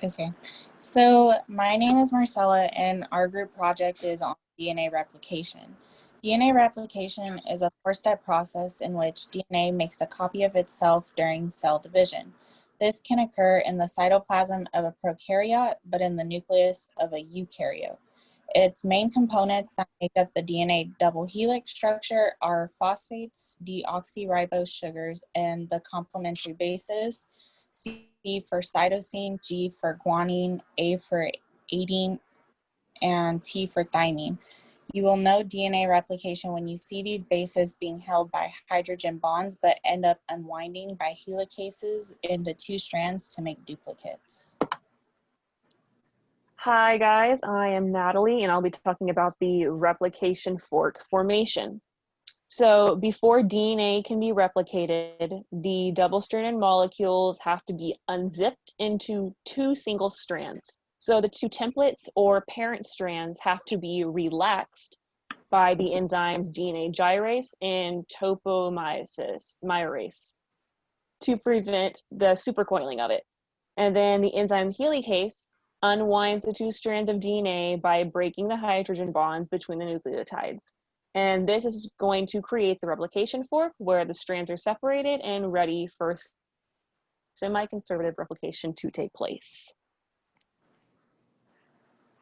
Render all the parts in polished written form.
Okay, so my name is Marcella, and our group project is on DNA replication. DNA replication is a four-step process in which DNA makes a copy of itself during cell division. This can occur in the cytoplasm of a prokaryote, but in the nucleus of a eukaryote. Its main components that make up the DNA double helix structure are phosphates, deoxyribose sugars, and the complementary bases. C for cytosine, G for guanine, A for adenine, and T for thymine. You will know DNA replication when you see these bases being held by hydrogen bonds but end up unwinding by helicases into two strands to make duplicates. Hi guys, I am Natalie and I'll be talking about the replication fork formation. So before DNA can be replicated, the double-stranded molecules have to be unzipped into two single strands. So the two templates or parent strands have to be relaxed by the enzymes DNA gyrase and topoisomerase to prevent the supercoiling of it. And then the enzyme helicase unwinds the two strands of DNA by breaking the hydrogen bonds between the nucleotides. And this is going to create the replication fork where the strands are separated and ready for semi-conservative replication to take place.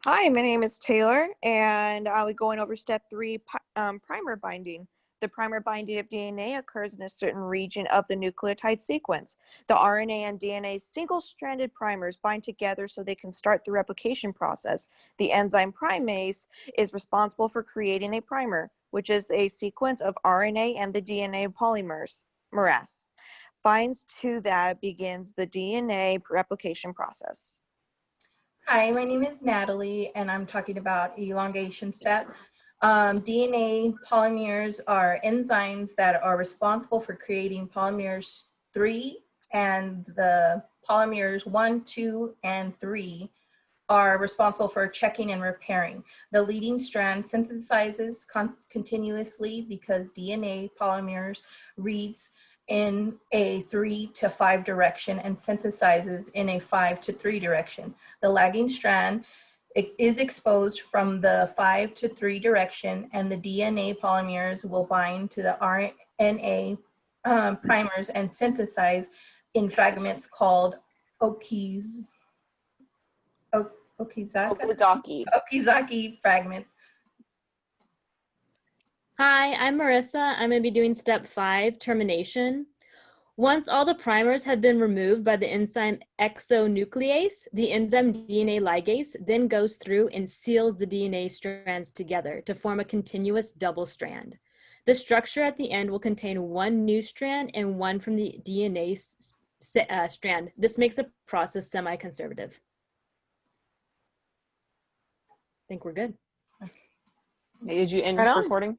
Hi, my name is Taylor, and I'll be going over step 3, primer binding. The primer binding of DNA occurs in a certain region of the nucleotide sequence. The RNA and DNA single-stranded primers bind together so they can start the replication process. The enzyme primase is responsible for creating a primer, which is a sequence of RNA and the DNA polymers. Binds to that begins the DNA replication process. Hi, my name is Natalie, and I'm talking about elongation step. DNA polymers are enzymes that are responsible for creating polymers 3, and the polymers 1, 2, and 3 are responsible for checking and repairing. The leading strand synthesizes continuously because DNA polymers reads in a 3 to 5 direction and synthesizes in a 5 to 3 direction. The lagging strand is exposed from the 5 to 3 direction, and the DNA polymers will bind to the RNA primers and synthesize in fragments called Okizaki fragments. Hi, I'm Marissa. I'm going to be doing step 5, termination. Once all the primers have been removed by the enzyme exonuclease, the enzyme DNA ligase then goes through and seals the DNA strands together to form a continuous double strand. The structure at the end will contain one new strand and one from the DNA strand. This makes the process semi-conservative. I think we're good. Did you end recording?